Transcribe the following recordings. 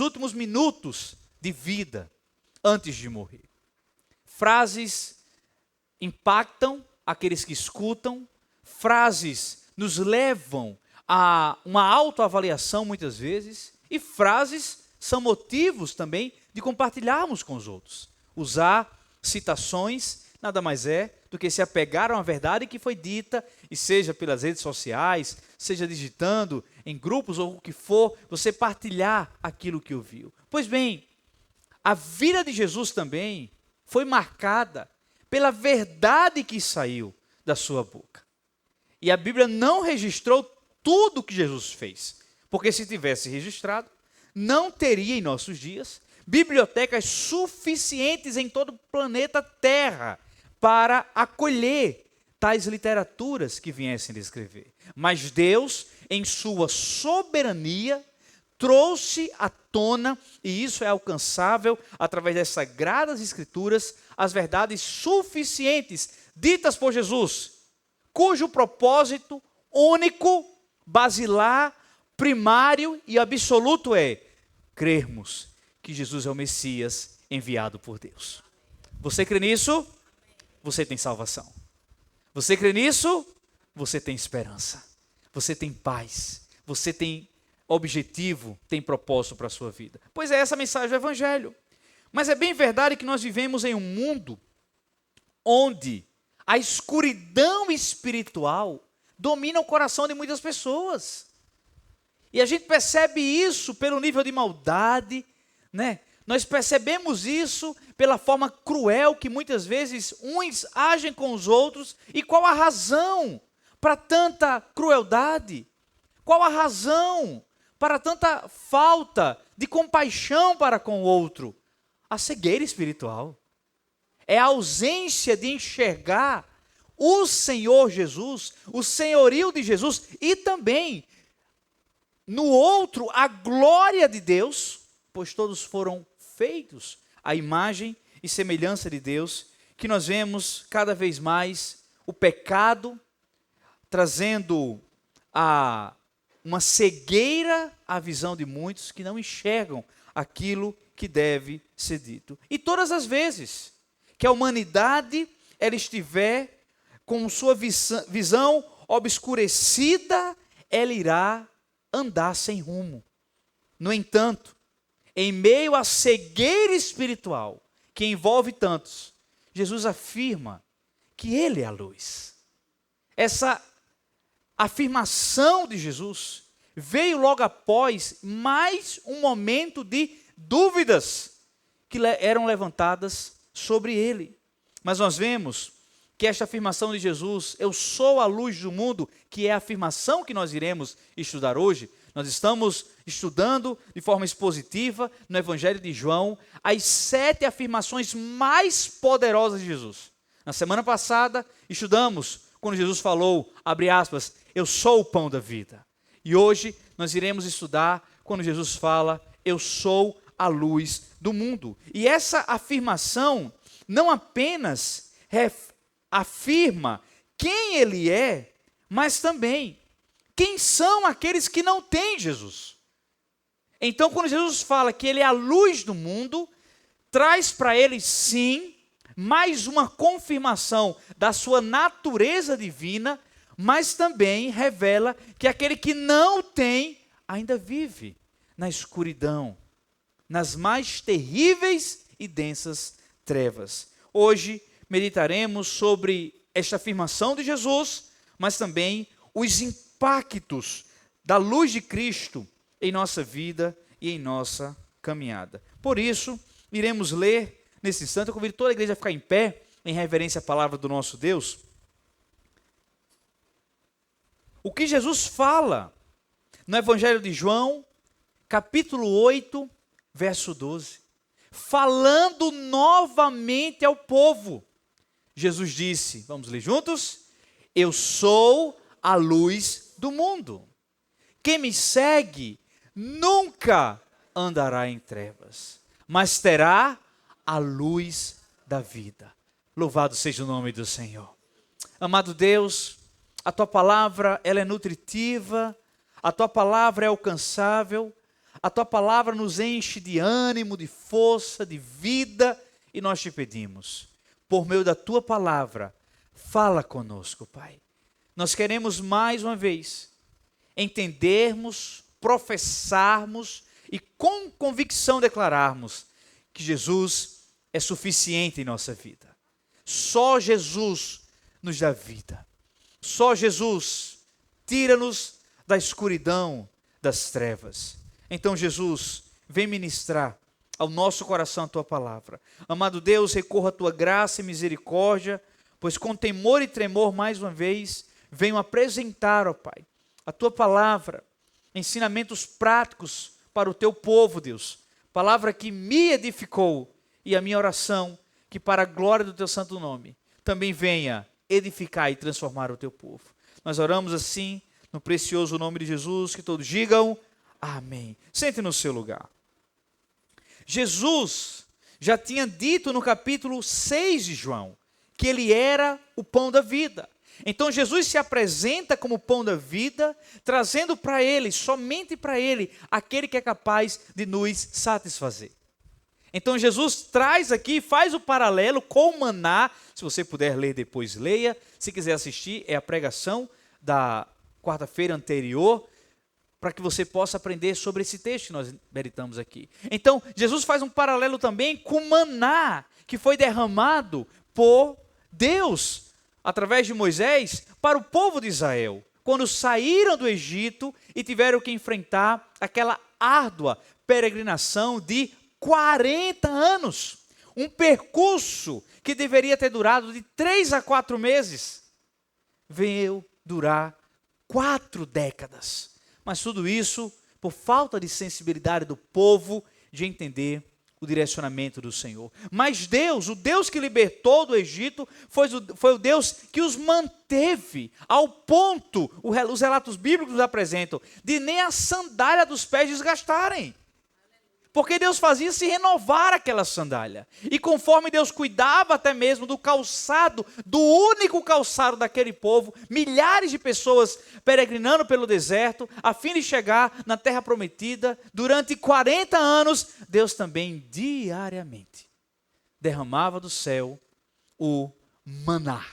últimos minutos de vida antes de morrer. Frases impactam aqueles que escutam, frases nos levam a uma autoavaliação muitas vezes, e frases são motivos também de compartilharmos com os outros. Usar citações nada mais é do que se apegar a uma verdade que foi dita, e seja pelas redes sociais, seja digitando em grupos ou o que for, você partilhar aquilo que ouviu. Pois bem, a vida de Jesus também foi marcada pela verdade que saiu da sua boca. E a Bíblia não registrou tudo que Jesus fez, porque se tivesse registrado, não teria em nossos dias bibliotecas suficientes em todo o planeta Terra para acolher tais literaturas que viessem descrever. Mas Deus, em sua soberania, trouxe à tona, e isso é alcançável através das Sagradas Escrituras, as verdades suficientes ditas por Jesus, cujo propósito único, basilar, primário e absoluto é crermos que Jesus é o Messias enviado por Deus. Você crê nisso? Você tem salvação. Você crê nisso? Você tem esperança. Você tem paz. Você tem objetivo, tem propósito para a sua vida. Pois é essa a mensagem do Evangelho. Mas é bem verdade que nós vivemos em um mundo onde a escuridão espiritual domina o coração de muitas pessoas. E a gente percebe isso pelo nível de maldade, né? Nós percebemos isso pela forma cruel que muitas vezes uns agem com os outros. E qual a razão para tanta crueldade? Qual a razão para tanta falta de compaixão para com o outro? A cegueira espiritual. É a ausência de enxergar o Senhor Jesus, o senhorio de Jesus, e também no outro a glória de Deus, pois todos foram feitos à imagem e semelhança de Deus, que nós vemos cada vez mais o pecado trazendo uma cegueira à visão de muitos que não enxergam aquilo que deve ser dito. E todas as vezes que a humanidade ela estiver com sua visão obscurecida, ela irá andar sem rumo. No entanto, em meio à cegueira espiritual que envolve tantos, Jesus afirma que Ele é a luz. Essa afirmação de Jesus veio logo após mais um momento de dúvidas que eram levantadas sobre Ele. Mas nós vemos que esta afirmação de Jesus, eu sou a luz do mundo, que é a afirmação que nós iremos estudar hoje. Nós estamos estudando de forma expositiva no Evangelho de João as 7 afirmações mais poderosas de Jesus. Na semana passada estudamos quando Jesus falou, abre aspas, eu sou o pão da vida. E hoje nós iremos estudar quando Jesus fala, eu sou a luz do mundo. E essa afirmação não apenas afirma quem Ele é, mas também quem são aqueles que não têm Jesus. Então, quando Jesus fala que Ele é a luz do mundo, traz para Ele, sim, mais uma confirmação da sua natureza divina, mas também revela que aquele que não tem, ainda vive na escuridão, nas mais terríveis e densas trevas. Hoje, meditaremos sobre esta afirmação de Jesus, mas também os impactos da luz de Cristo em nossa vida e em nossa caminhada. Por isso, iremos ler nesse instante. Eu convido toda a igreja a ficar em pé, em reverência à palavra do nosso Deus. O que Jesus fala no Evangelho de João, capítulo 8, verso 12. Falando novamente ao povo, Jesus disse, vamos ler juntos? Eu sou a luz do mundo. Quem me segue nunca andará em trevas, mas terá a luz da vida. Louvado seja o nome do Senhor. Amado Deus, a Tua palavra ela é nutritiva, a Tua palavra é alcançável, A tua palavra nos enche de ânimo, de força, de vida, e nós te pedimos, por meio da tua palavra, fala conosco, Pai. Nós queremos mais uma vez entendermos, professarmos e com convicção declararmos que Jesus é suficiente em nossa vida. Só Jesus nos dá vida. Só Jesus tira-nos da escuridão, das trevas. Então, Jesus, vem ministrar ao nosso coração a tua palavra. Amado Deus, recorra a tua graça e misericórdia, pois com temor e tremor, mais uma vez, venho apresentar, ó Pai, a tua palavra, ensinamentos práticos para o teu povo, Deus. Palavra que me edificou, e a minha oração, que para a glória do teu santo nome, também venha edificar e transformar o teu povo. Nós oramos assim, no precioso nome de Jesus, que todos digam amém. Sente no seu lugar. Jesus já tinha dito no capítulo 6 de João, que ele era o pão da vida. Então Jesus se apresenta como o pão da vida, trazendo para ele, somente para ele, aquele que é capaz de nos satisfazer. Então Jesus traz aqui, faz o paralelo com o maná. Se você puder ler depois, leia. Se quiser assistir, é a pregação da quarta-feira anterior, para que você possa aprender sobre esse texto que nós meditamos aqui. Então, Jesus faz um paralelo também com o maná, que foi derramado por Deus, através de Moisés, para o povo de Israel, quando saíram do Egito e tiveram que enfrentar aquela árdua peregrinação de 40 anos. Um percurso que deveria ter durado de 3 a 4 meses, veio durar 4 décadas. Mas tudo isso por falta de sensibilidade do povo de entender o direcionamento do Senhor. Mas Deus, o Deus que libertou do Egito, foi o Deus que os manteve ao ponto, os relatos bíblicos nos apresentam, de nem a sandália dos pés desgastarem. Porque Deus fazia se renovar aquela sandália. E conforme Deus cuidava até mesmo do calçado, do único calçado daquele povo, milhares de pessoas peregrinando pelo deserto, a fim de chegar na terra prometida, durante 40 anos, Deus também diariamente derramava do céu o maná.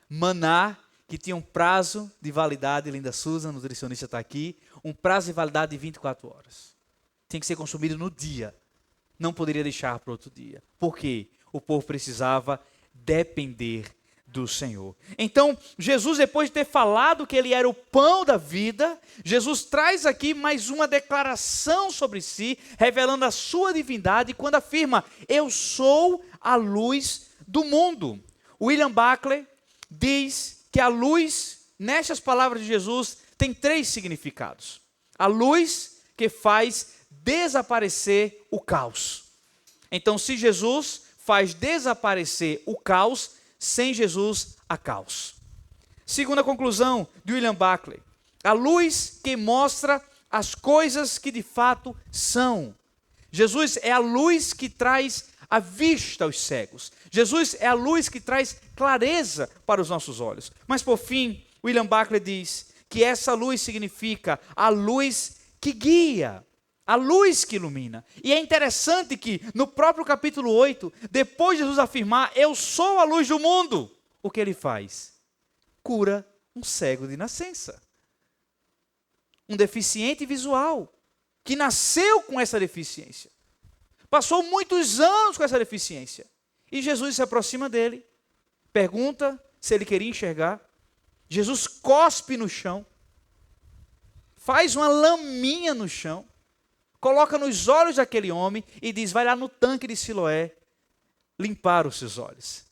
Maná que tinha um prazo de validade, Linda Susan, nutricionista está aqui, um prazo de validade de 24 horas. Tinha que ser consumido no dia. Não poderia deixar para outro dia. Por quê? O povo precisava depender do Senhor. Então, Jesus, depois de ter falado que ele era o pão da vida, Jesus traz aqui mais uma declaração sobre si, revelando a sua divindade, quando afirma: eu sou a luz do mundo. William Buckley diz que a luz, nestas palavras de Jesus, tem 3 significados. A luz que faz desaparecer o caos. Então, se Jesus faz desaparecer o caos, sem Jesus há caos. Segunda conclusão de William Buckley: a luz que mostra as coisas que de fato são. Jesus é a luz que traz a vista aos cegos. Jesus é a luz que traz clareza para os nossos olhos. Mas por fim, William Buckley diz que essa luz significa a luz que guia, a luz que ilumina. E é interessante que no próprio capítulo 8, depois de Jesus afirmar: eu sou a luz do mundo, o que ele faz? Cura um cego de nascença. Um deficiente visual, que nasceu com essa deficiência. Passou muitos anos com essa deficiência. E Jesus se aproxima dele, pergunta se ele queria enxergar. Jesus cospe no chão, faz uma laminha no chão, coloca nos olhos daquele homem e diz: vai lá no tanque de Siloé limpar os seus olhos.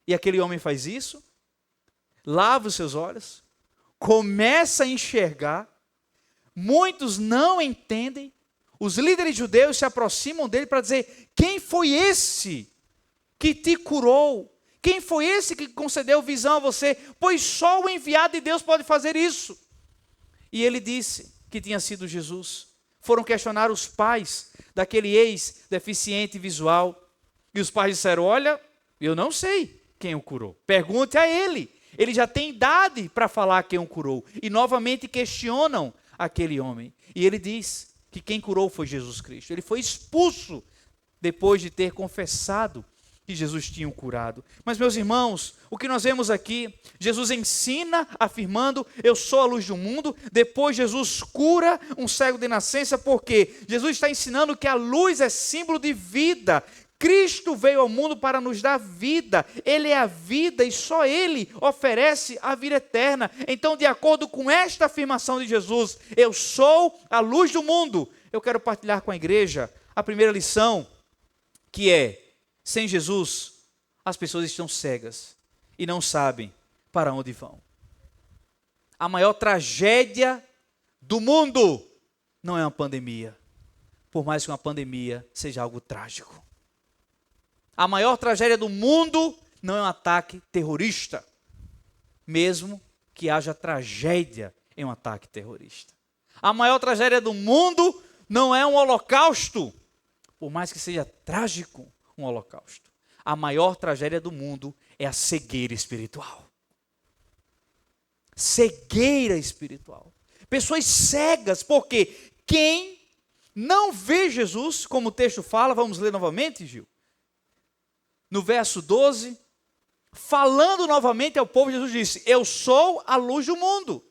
E aquele homem faz isso, lava os seus olhos, começa a enxergar. Muitos não entendem. Os líderes judeus se aproximam dele para dizer: quem foi esse que te curou? Quem foi esse que concedeu visão a você? Pois só o enviado de Deus pode fazer isso. E ele disse que tinha sido Jesus. Foram questionar os pais daquele ex-deficiente visual. E os pais disseram: olha, eu não sei quem o curou. Pergunte a ele. Ele já tem idade para falar quem o curou. E novamente questionam aquele homem. E ele diz que que quem curou foi Jesus Cristo. Ele foi expulso depois de ter confessado que Jesus tinha o curado. Mas, meus irmãos, o que nós vemos aqui, Jesus ensina afirmando, eu sou a luz do mundo. Depois Jesus cura um cego de nascença, porque Jesus está ensinando que a luz é símbolo de vida. Cristo veio ao mundo para nos dar vida. Ele é a vida e só Ele oferece a vida eterna. Então, de acordo com esta afirmação de Jesus, eu sou a luz do mundo, eu quero partilhar com a igreja a primeira lição, que é: sem Jesus, as pessoas estão cegas e não sabem para onde vão. A maior tragédia do mundo não é uma pandemia, por mais que uma pandemia seja algo trágico. A maior tragédia do mundo não é um ataque terrorista, mesmo que haja tragédia em um ataque terrorista. A maior tragédia do mundo não é um holocausto, por mais que seja trágico um holocausto. A maior tragédia do mundo é a cegueira espiritual. Cegueira espiritual. Pessoas cegas, porque quem não vê Jesus, como o texto fala, vamos ler novamente, Gil? No verso 12, falando novamente ao povo, Jesus disse: eu sou a luz do mundo.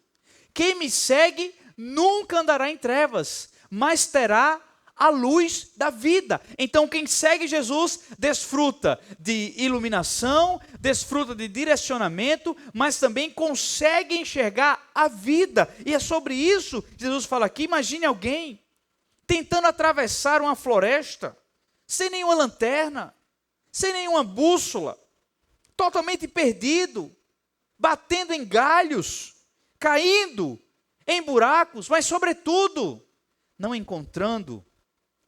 Quem me segue nunca andará em trevas, mas terá a luz da vida. Então quem segue Jesus desfruta de iluminação, desfruta de direcionamento, mas também consegue enxergar a vida. E é sobre isso que Jesus fala aqui. Imagine alguém tentando atravessar uma floresta, sem nenhuma lanterna, sem nenhuma bússola, totalmente perdido, batendo em galhos, caindo em buracos, mas sobretudo, não encontrando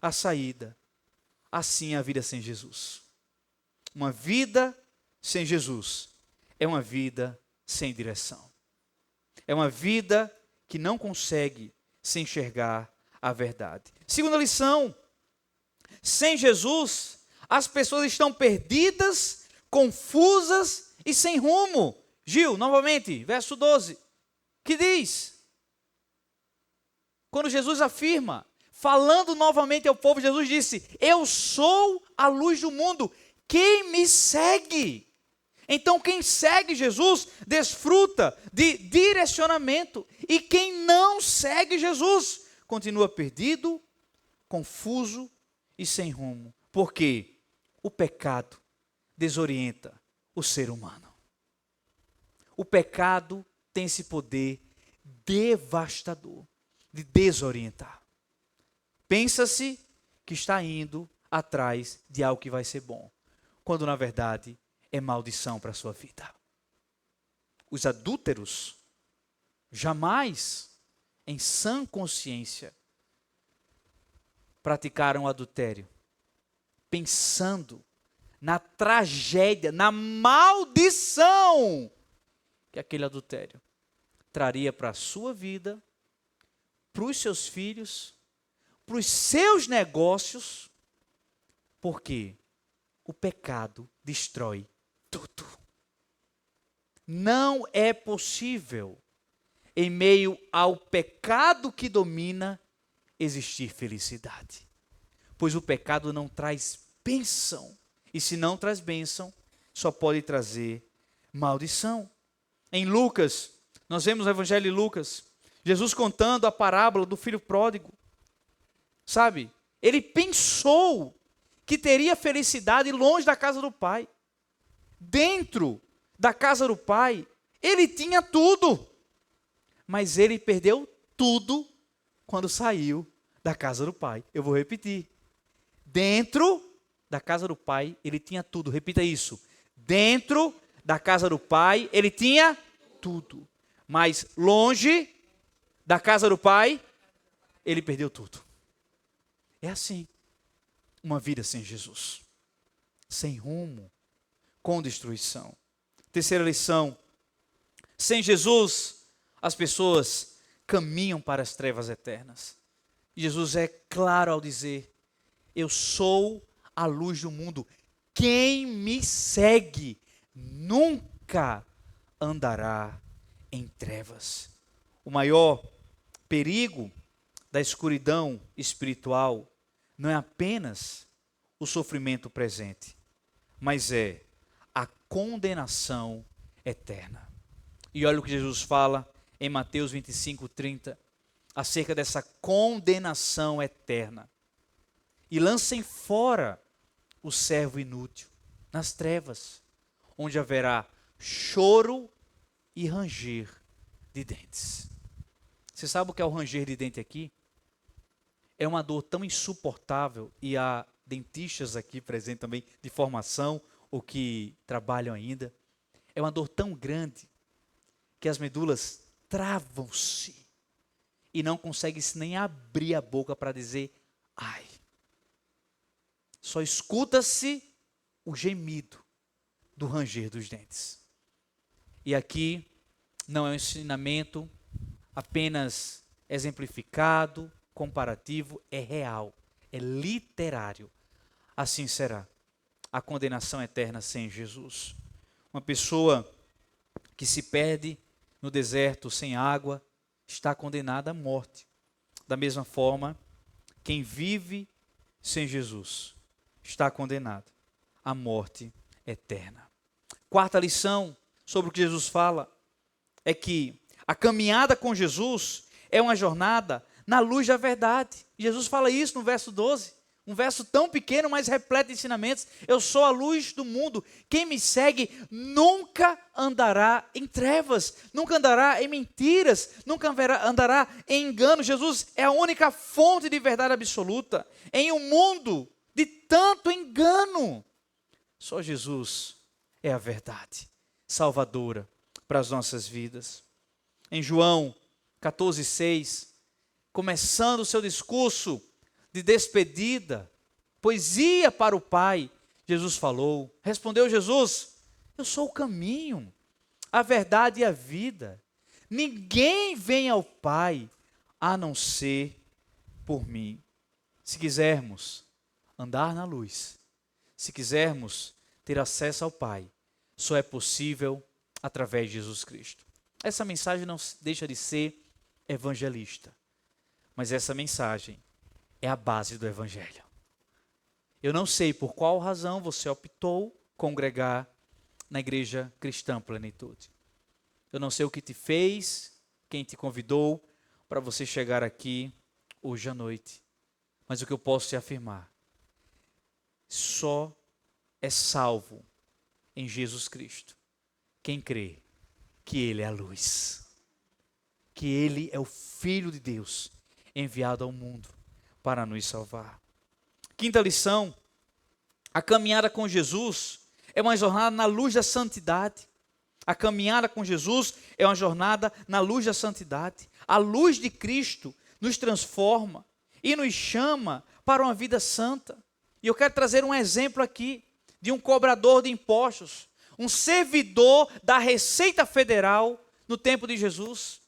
a saída. Assim é a vida sem Jesus. Uma vida sem Jesus é uma vida sem direção. É uma vida que não consegue se enxergar a verdade. Segunda lição: sem Jesus, as pessoas estão perdidas, confusas e sem rumo. Gil, novamente, verso 12, que diz? Quando Jesus afirma, falando novamente ao povo, Jesus disse: eu sou a luz do mundo, quem me segue? Então quem segue Jesus desfruta de direcionamento, e quem não segue Jesus continua perdido, confuso e sem rumo, porque o pecado desorienta o ser humano. O pecado tem esse poder devastador de desorientar. Pensa-se que está indo atrás de algo que vai ser bom, quando na verdade é maldição para a sua vida. Os adúlteros jamais, em sã consciência, praticaram adultério, pensando na tragédia, na maldição que aquele adultério traria para a sua vida, para os seus filhos, para os seus negócios, porque o pecado destrói tudo. Não é possível, em meio ao pecado que domina, existir felicidade, pois o pecado não traz bênção, e se não traz bênção, só pode trazer maldição. Em Lucas, nós vemos no Evangelho de Lucas, Jesus contando a parábola do filho pródigo. Sabe, ele pensou que teria felicidade longe da casa do pai. Dentro da casa do pai, ele tinha tudo, mas ele perdeu tudo quando saiu da casa do pai. Eu vou repetir. Dentro da casa do pai, ele tinha tudo. Repita isso. Dentro da casa do pai, ele tinha tudo. Mas longe da casa do pai, ele perdeu tudo. É assim. Uma vida sem Jesus. Sem rumo. Com destruição. Terceira lição. Sem Jesus, as pessoas caminham para as trevas eternas. Jesus é claro ao dizer: eu sou a luz do mundo. Quem me segue nunca andará em trevas. O maior perigo da escuridão espiritual não é apenas o sofrimento presente, mas é a condenação eterna. E olha o que Jesus fala em Mateus 25:30, acerca dessa condenação eterna. E lancem fora o servo inútil nas trevas, onde haverá choro e ranger de dentes. Você sabe o que é o ranger de dente aqui? É uma dor tão insuportável, e há dentistas aqui presentes também de formação, ou que trabalham ainda. É uma dor tão grande que as medulas travam-se e não conseguem nem abrir a boca para dizer ai. Só escuta-se o gemido do ranger dos dentes. E aqui não é um ensinamento apenas exemplificado, comparativo, é real, é literário. Assim será a condenação eterna sem Jesus. Uma pessoa que se perde no deserto sem água está condenada à morte. Da mesma forma, quem vive sem Jesus está condenado à morte eterna. Quarta lição sobre o que Jesus fala é que a caminhada com Jesus é uma jornada na luz da verdade. Jesus fala isso no verso 12, um verso tão pequeno, mas repleto de ensinamentos. Eu sou a luz do mundo. Quem me segue nunca andará em trevas, nunca andará em mentiras, nunca andará em engano. Jesus é a única fonte de verdade absoluta em um mundo de tanto engano. Só Jesus é a verdade salvadora para as nossas vidas. Em João 14:6, começando o seu discurso de despedida, pois ia para o Pai, Jesus falou, respondeu Jesus: eu sou o caminho, a verdade e a vida. Ninguém vem ao Pai a não ser por mim. Se quisermos andar na luz, se quisermos ter acesso ao Pai, só é possível através de Jesus Cristo. Essa mensagem não deixa de ser evangelista, mas essa mensagem é a base do Evangelho. Eu não sei por qual razão você optou congregar na Igreja Cristã Plenitude. Eu não sei o que te fez, quem te convidou para você chegar aqui hoje à noite. Mas o que eu posso te afirmar, só é salvo em Jesus Cristo quem crê que Ele é a luz, que Ele é o Filho de Deus enviado ao mundo para nos salvar. Quinta lição: a caminhada com Jesus é uma jornada na luz da santidade. A caminhada com Jesus é uma jornada na luz da santidade. A luz de Cristo nos transforma e nos chama para uma vida santa. E eu quero trazer um exemplo aqui de um cobrador de impostos, um servidor da Receita Federal no tempo de Jesus.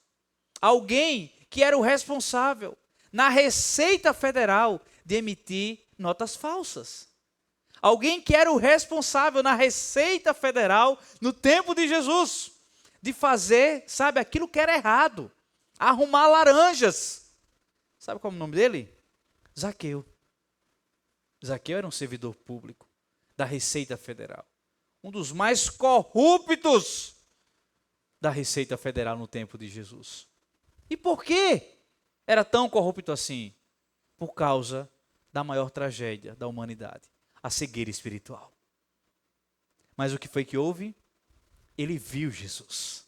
Alguém que era o responsável na Receita Federal de emitir notas falsas. Alguém que era o responsável na Receita Federal no tempo de Jesus de fazer, sabe, aquilo que era errado, arrumar laranjas. Sabe qual é o nome dele? Zaqueu. Zaqueu era um servidor público da Receita Federal, um dos mais corruptos da Receita Federal no tempo de Jesus. E por que era tão corrupto assim? Por causa da maior tragédia da humanidade, a cegueira espiritual. Mas o que foi que houve? Ele viu Jesus.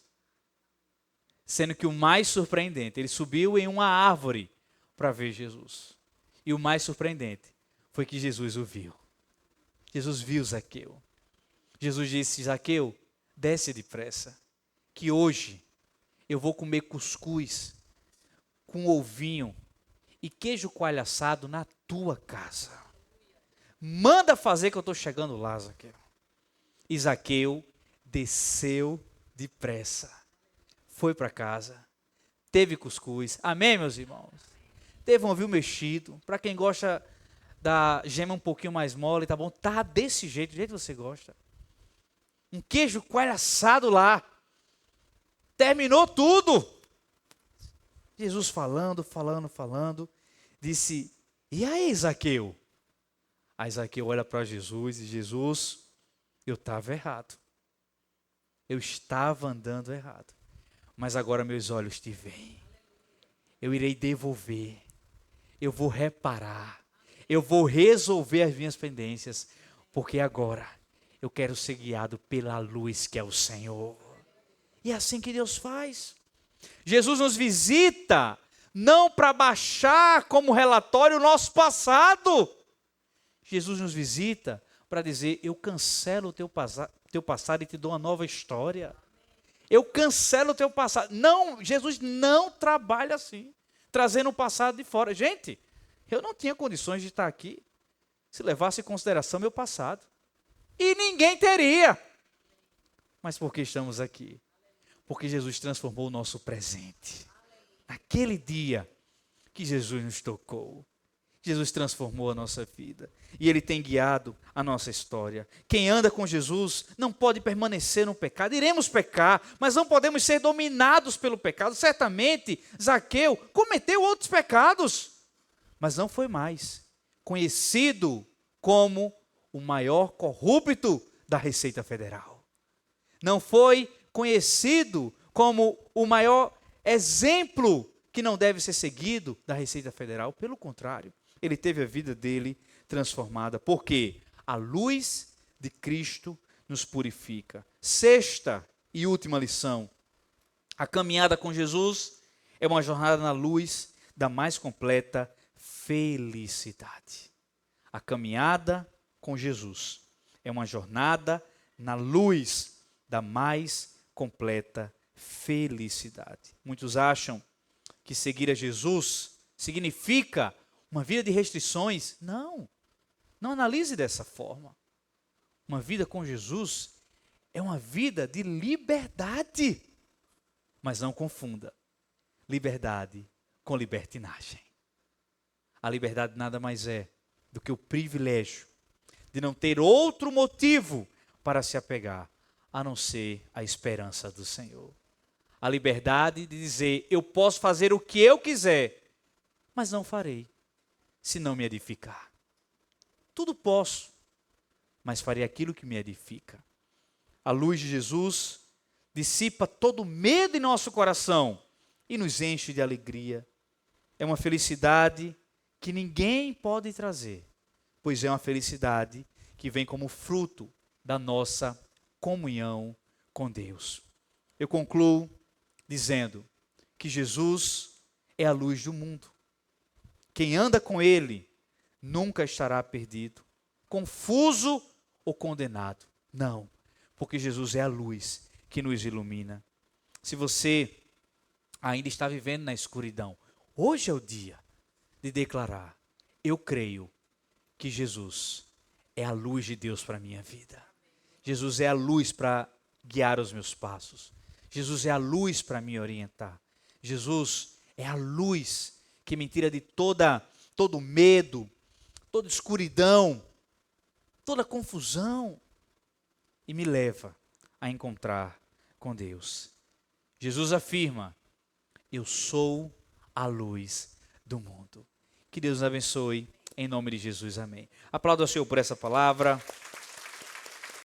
Sendo que o mais surpreendente, ele subiu em uma árvore para ver Jesus. E o mais surpreendente foi que Jesus o viu. Jesus viu Zaqueu. Jesus disse: Zaqueu, desce depressa, que hoje eu vou comer cuscuz com ovinho e queijo coalho assado na tua casa. Manda fazer que eu estou chegando lá, Zaqueu. E Zaqueu desceu depressa, foi para casa, teve cuscuz. Amém, meus irmãos? Teve um ovinho mexido. Para quem gosta da gema um pouquinho mais mole, tá bom? Tá desse jeito, do jeito que você gosta. Um queijo coalho assado lá. Terminou tudo. Jesus falando, disse, e aí, Zaqueu? Aí Zaqueu olha para Jesus e Jesus, eu estava errado. Eu estava andando errado. Mas agora meus olhos te veem. Eu irei devolver. Eu vou reparar. Eu vou resolver as minhas pendências. Porque agora eu quero ser guiado pela luz que é o Senhor. E é assim que Deus faz. Jesus nos visita não para baixar como relatório o nosso passado. Jesus nos visita para dizer, eu cancelo o teu passado e te dou uma nova história. Eu cancelo o teu passado. Não, Jesus não trabalha assim, trazendo o passado de fora. Gente, eu não tinha condições de estar aqui se levasse em consideração meu passado. E ninguém teria. Mas por que estamos aqui? Porque Jesus transformou o nosso presente. Naquele dia que Jesus nos tocou, Jesus transformou a nossa vida. E Ele tem guiado a nossa história. Quem anda com Jesus não pode permanecer no pecado. Iremos pecar, mas não podemos ser dominados pelo pecado. Certamente, Zaqueu cometeu outros pecados, mas não foi mais conhecido como o maior corrupto da Receita Federal. Não foi conhecido como o maior exemplo que não deve ser seguido da Receita Federal. Pelo contrário, ele teve a vida dele transformada, porque a luz de Cristo nos purifica. Sexta e última lição: a caminhada com Jesus é uma jornada na luz da mais completa felicidade. A caminhada com Jesus é uma jornada na luz da mais completa felicidade. Muitos acham que seguir a Jesus significa uma vida de restrições. Não, não analise dessa forma. Uma vida com Jesus é uma vida de liberdade. Mas não confunda liberdade com libertinagem. A liberdade nada mais é do que o privilégio de não ter outro motivo para se apegar, a não ser a esperança do Senhor. A liberdade de dizer, eu posso fazer o que eu quiser, mas não farei, se não me edificar. Tudo posso, mas farei aquilo que me edifica. A luz de Jesus dissipa todo medo em nosso coração e nos enche de alegria. É uma felicidade que ninguém pode trazer, pois é uma felicidade que vem como fruto da nossa comunhão com Deus. Eu concluo dizendo que Jesus é a luz do mundo. Quem anda com Ele nunca estará perdido, confuso ou condenado. Não, porque Jesus é a luz que nos ilumina. Se você ainda está vivendo na escuridão, hoje é o dia de declarar, eu creio que Jesus é a luz de Deus para a minha vida. Jesus é a luz para guiar os meus passos. Jesus é a luz para me orientar. Jesus é a luz que me tira de todo medo, toda escuridão, toda confusão e me leva a encontrar com Deus. Jesus afirma, eu sou a luz do mundo. Que Deus nos abençoe, em nome de Jesus, amém. Aplauda o Senhor por essa palavra.